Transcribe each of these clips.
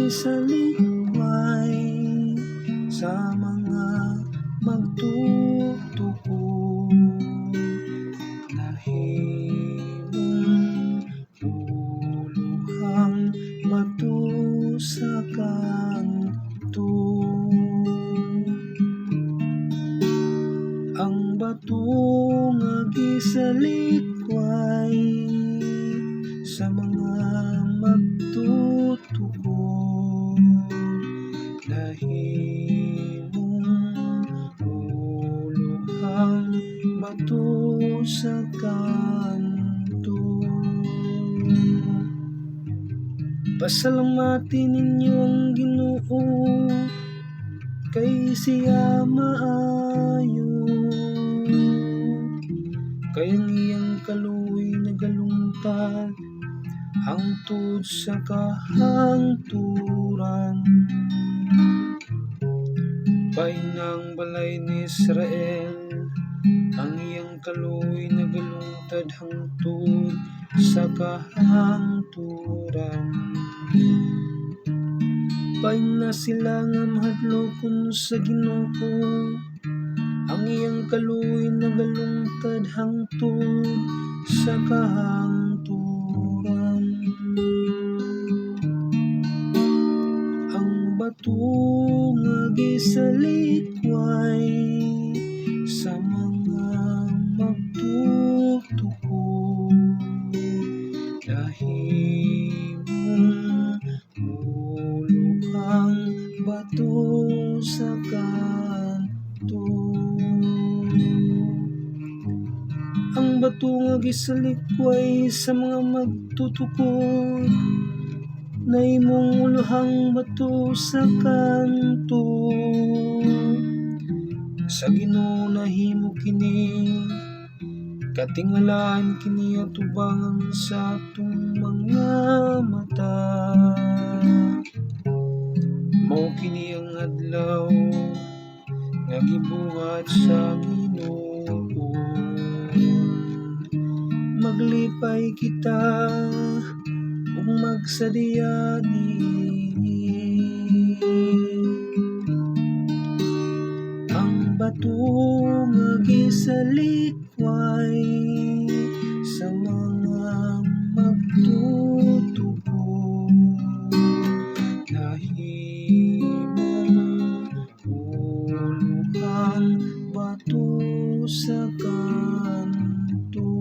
sa likway sa mga magtutuko. Nahimong uluhang bato sa kanto. Ang bato nga gisalikway sa mga magtutuko. Nahimong uluhang bato sa kanto. Pasalamatin ninyo ang Ginoo, kay siya maayo. Kay ang iyang kaluoy nagalungtad hangtod sa kahangturan. Painang balay ni Israel, ang iyang kaluoy nagalungtad hangtod sa kahangturan. Pain na sila nga mahadlokon sa Ginoo, ang iyang kaluoy nagalungtad hangtod sa kahangturan. Ang bato nga gisalikway sa mga magtutuko. Nahimong uluhang bato sa kanto. Ang bato nga gisalikway sa mga magtutukod, nahimong uluhang bato sa kanto. Sa Ginoo nahimo kini, katingalaan kini atubangan sa atong mga mata. Mao kini ang adlaw nga gibuhat sa Ginoo. Maglipay kita ug magsadiyani. Ang bato nga gisalikway sa mga magtutuko. Nahimong uluhang bato sa kanto.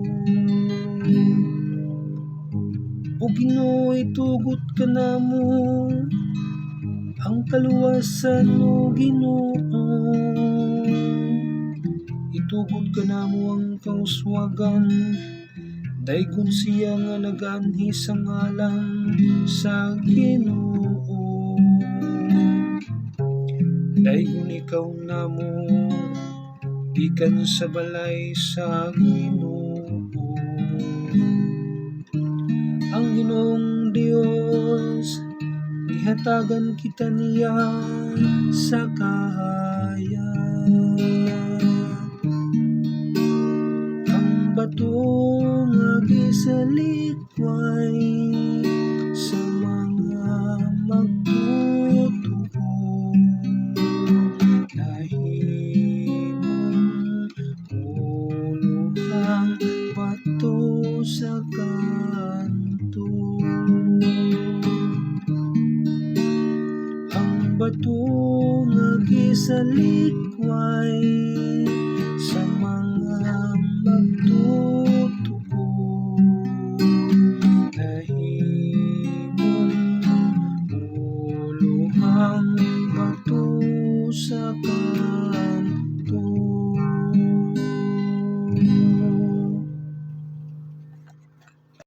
O Ginoo, itugot ka namo ang kaluwasan o Ginoo. Itugot ka namo ang kauswagan, daygon siya nga nag-anhi sa ngalan sa Ginoo. Daygon ikaw namo gikan sa balay sa Ginoo. Ang Ginoong Dios, ihatagan kita niya sa kahaya. Ang bato nga gisalikway sa mga magtutuko. Nahimong uluhang bato sa kanto. Ang bato nga gisalikway sa mga magtutuko. Nahimong uluhang